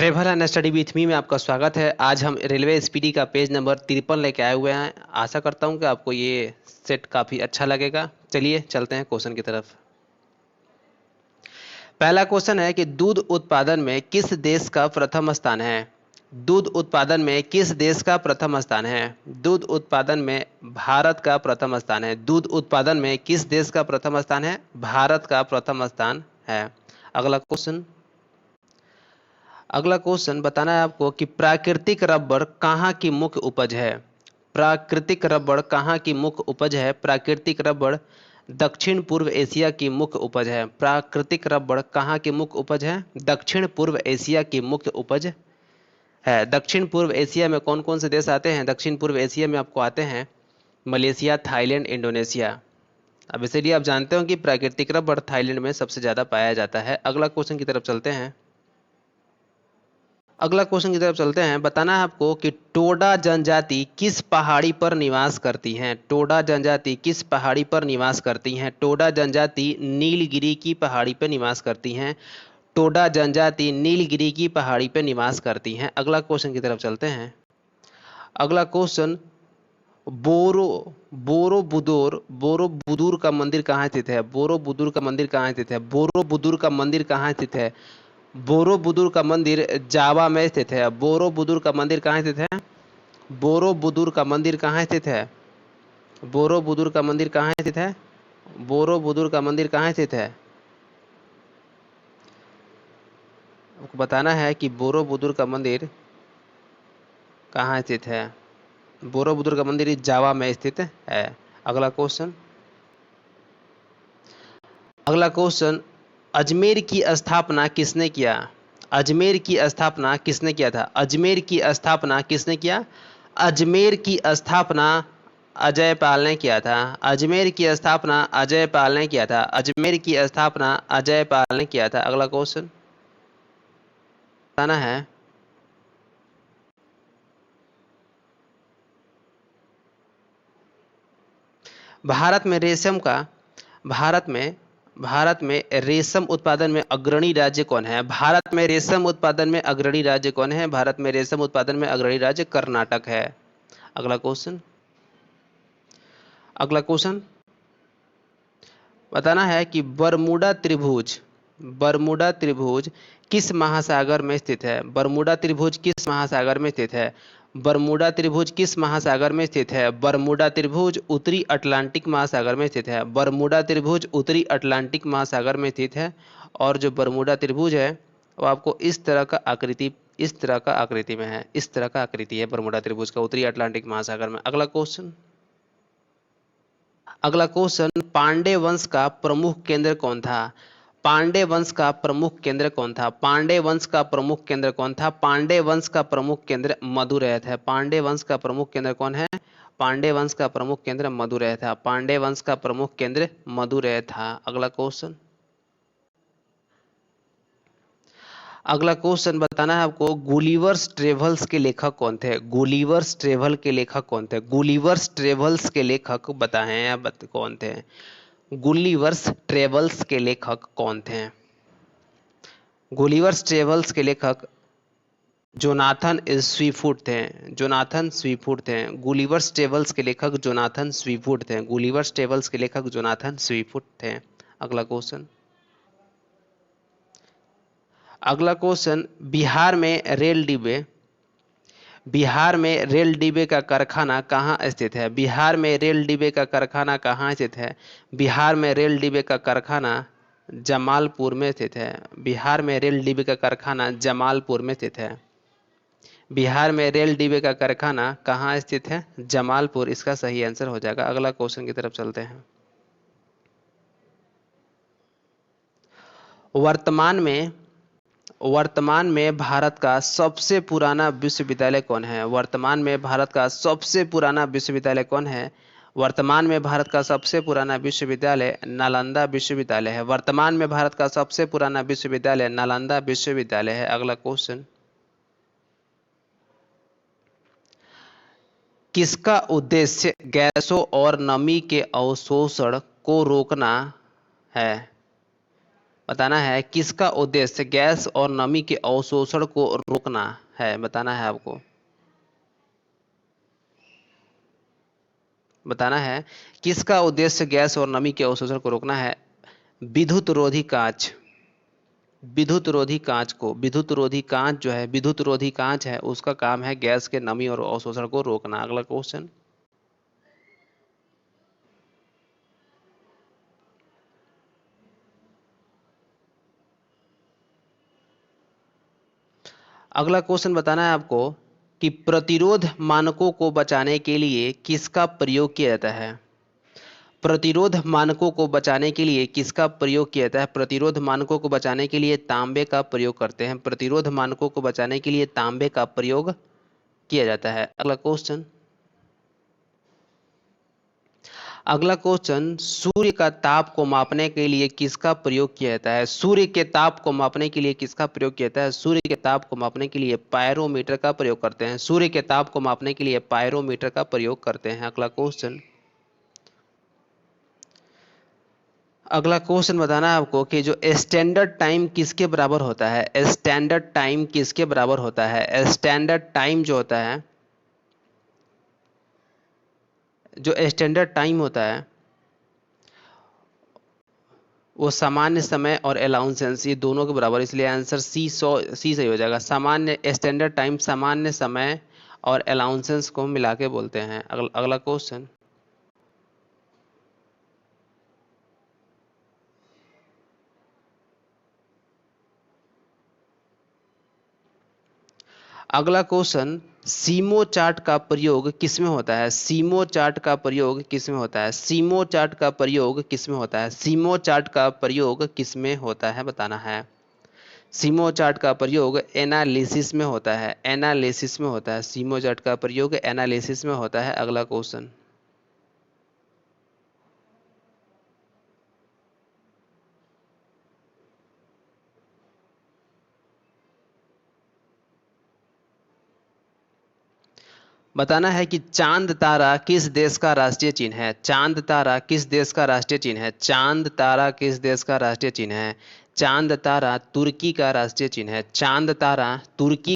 Travel and study with me में आपका स्वागत है। आज हम रेलवे एसपीडी का पेज नंबर 53 लेके आए हुए हैं। आशा करता हूं कि आपको ये सेट काफ़ी अच्छा लगेगा। चलिए चलते हैं क्वेश्चन की तरफ। पहला क्वेश्चन है कि दूध उत्पादन में किस देश का प्रथम स्थान है। दूध उत्पादन में किस देश का प्रथम स्थान है। दूध उत्पादन में भारत का प्रथम स्थान है। दूध उत्पादन में किस देश का प्रथम स्थान है। भारत का प्रथम स्थान है। अगला क्वेश्चन बताना है आपको कि प्राकृतिक रबड़ कहाँ की मुख्य उपज है। प्राकृतिक रबड़ कहाँ की मुख्य उपज है। प्राकृतिक रबड़ दक्षिण पूर्व एशिया की मुख्य उपज है। प्राकृतिक रबड़ कहाँ की मुख्य उपज है। दक्षिण पूर्व एशिया की मुख्य उपज है। दक्षिण पूर्व एशिया में कौन कौन से देश आते हैं। दक्षिण पूर्व एशिया में आपको आते हैं मलेशिया, थाईलैंड, इंडोनेशिया। अब इसलिए आप जानते हो कि प्राकृतिक रबड़ थाईलैंड में सबसे ज्यादा पाया जाता है। अगला क्वेश्चन की तरफ चलते हैं। बताना है आपको कि टोडा जनजाति किस पहाड़ी पर निवास करती हैं। टोडा जनजाति किस पहाड़ी पर निवास करती हैं। टोडा जनजाति नीलगिरी की पहाड़ी पर निवास करती हैं। टोडा जनजाति नीलगिरी की पहाड़ी पर निवास करती हैं। अगला क्वेश्चन की तरफ चलते हैं। अगला क्वेश्चन बोरोबुदुर का मंदिर कहाँ स्थित है। बोरोबुदुर का मंदिर कहाँ स्थित है। बोरोबुदुर का मंदिर कहाँ स्थित है। बोरोबुदुर का मंदिर जावा में स्थित है। बोरोबुदुर का मंदिर कहाँ स्थित है। बोरोबुदुर का मंदिर कहाँ स्थित है। बोरोबुदुर का मंदिर कहाँ स्थित है। बोरोबुदुर का मंदिर कहाँ स्थित है। आपको बताना है कि बोरोबुदुर का मंदिर कहाँ स्थित है। बोरोबुदुर का मंदिर जावा में स्थित है। अगला क्वेश्चन अजमेर की स्थापना किसने किया। अजमेर की स्थापना किसने किया था। अजमेर की स्थापना किसने किया। अजमेर की स्थापना अजय पाल ने किया था। अजमेर की स्थापना अजय पाल ने किया था। अजमेर की स्थापना अजय पाल ने किया था। अगला क्वेश्चन बताना है। भारत में रेशम उत्पादन में अग्रणी राज्य कौन है। भारत में रेशम उत्पादन में अग्रणी राज्य कौन है। भारत में रेशम उत्पादन में अग्रणी राज्य कर्नाटक है। अगला क्वेश्चन बताना है कि बरमूडा त्रिभुज किस महासागर में स्थित है। बरमूडा त्रिभुज किस महासागर में स्थित है। बरमूडा त्रिभुज किस महासागर में स्थित है। बरमूडा त्रिभुज उत्तरी अटलांटिक महासागर में स्थित है। बरमूडा त्रिभुज उत्तरी अटलांटिक महासागर में स्थित है। और जो बरमूडा त्रिभुज है वो आपको इस तरह का आकृति में है। इस तरह का आकृति है बरमूडा त्रिभुज का उत्तरी अटलांटिक महासागर में। पांड्य वंश का प्रमुख केंद्र कौन था। पांड्य वंश का प्रमुख केंद्र कौन था। पांड्य वंश का प्रमुख केंद्र कौन था। पांड्य वंश का प्रमुख केंद्र मदुरै है। पांड्य वंश का प्रमुख केंद्र कौन है। पांड्य वंश का प्रमुख केंद्र मदुरै था। पांड्य वंश का प्रमुख केंद्र मदुरै था। अगला क्वेश्चन बताना है आपको गुलिवर्स ट्रेवल्स के लेखक कौन थे। गुलिवर्स ट्रेवल के लेखक कौन थे। गुलिवर्स ट्रेवल्स के लेखक बताएं या कौन थे। गुलिवर्स ट्रेवल्स के लेखक कौन थे। गुलिवर्स ट्रेवल्स के लेखक जोनाथन स्वीफुट थे। जोनाथन स्वीफुट थे। गुलिवर्स ट्रेवल्स के लेखक जोनाथन स्वीफुट थे। गुलिवर्स ट्रेवल्स के लेखक जोनाथन स्वीफुट थे। अगला क्वेश्चन बिहार में रेल डिब्बे का कारखाना कहाँ स्थित है। बिहार में रेल डिब्बे का कारखाना कहाँ स्थित है। बिहार में रेल डिब्बे का कारखाना जमालपुर में स्थित है। बिहार में रेल डिब्बे का कारखाना जमालपुर में स्थित है। बिहार में रेल डिब्बे का कारखाना कहाँ स्थित है। जमालपुर इसका सही आंसर हो जाएगा। अगला क्वेश्चन की तरफ चलते हैं। वर्तमान में भारत का सबसे पुराना विश्वविद्यालय कौन है। वर्तमान में भारत का सबसे पुराना विश्वविद्यालय कौन है। वर्तमान में भारत का सबसे पुराना विश्वविद्यालय नालंदा विश्वविद्यालय है। वर्तमान में भारत का सबसे पुराना विश्वविद्यालय नालंदा विश्वविद्यालय है। अगला क्वेश्चन किसका उद्देश्य गैसों और नमी के अवशोषण को रोकना है। बताना है किसका उद्देश्य गैस और नमी के अवशोषण को रोकना है। बताना है आपको, बताना है किसका उद्देश्य गैस और नमी के अवशोषण को रोकना है। विद्युत रोधी कांच, विद्युत रोधी कांच को, विद्युत रोधी कांच जो है, विद्युत रोधी कांच है, उसका काम है गैस के नमी और अवशोषण को रोकना। अगला क्वेश्चन, अगला क्वेश्चन बताना है आपको कि प्रतिरोध मानकों को बचाने के लिए किसका प्रयोग किया जाता है। प्रतिरोध मानकों को बचाने के लिए किसका प्रयोग किया जाता है। प्रतिरोध मानकों को बचाने के लिए तांबे का प्रयोग करते हैं। प्रतिरोध मानकों को बचाने के लिए तांबे का प्रयोग किया जाता है। अगला क्वेश्चन, अगला क्वेश्चन, सूर्य का ताप को मापने के लिए किसका प्रयोग किया जाता है। सूर्य के ताप को मापने के लिए किसका प्रयोग किया जाता है। सूर्य के ताप को मापने के लिए पायरोमीटर का प्रयोग करते हैं। सूर्य के ताप को मापने के लिए पायरोमीटर का प्रयोग करते हैं। अगला क्वेश्चन, अगला क्वेश्चन बताना है आपको कि जो स्टैंडर्ड टाइम किसके बराबर होता है। स्टैंडर्ड टाइम किसके बराबर होता है। स्टैंडर्ड टाइम जो होता है, जो स्टैंडर्ड टाइम होता है वो सामान्य समय और अलाउंसेंस ये दोनों के बराबर, इसलिए आंसर सी सही हो जाएगा। सामान्य स्टैंडर्ड टाइम सामान्य समय और अलाउंसेंस को मिला के बोलते हैं। अगला क्वेश्चन, अगला क्वेश्चन, सीमो चार्ट का प्रयोग किसमें होता है। सीमो चार्ट का प्रयोग किसमें होता है। सीमो चार्ट का प्रयोग किसमें होता है। सीमो चार्ट का प्रयोग किसमें होता है बताना है। सीमो चार्ट का प्रयोग एनालिसिस में होता है। एनालिसिस में होता है। सीमो चार्ट का प्रयोग एनालिसिस में होता है। अगला क्वेश्चन, बताना है कि चांद तारा किस देश का राष्ट्रीय चिन्ह है। चांद तारा किस देश का राष्ट्रीय चिन्ह है। चांद तारा किस देश का राष्ट्रीय चिन्ह है। चांद तारा तुर्की का राष्ट्रीय चिन्ह है। चांद तारा तुर्की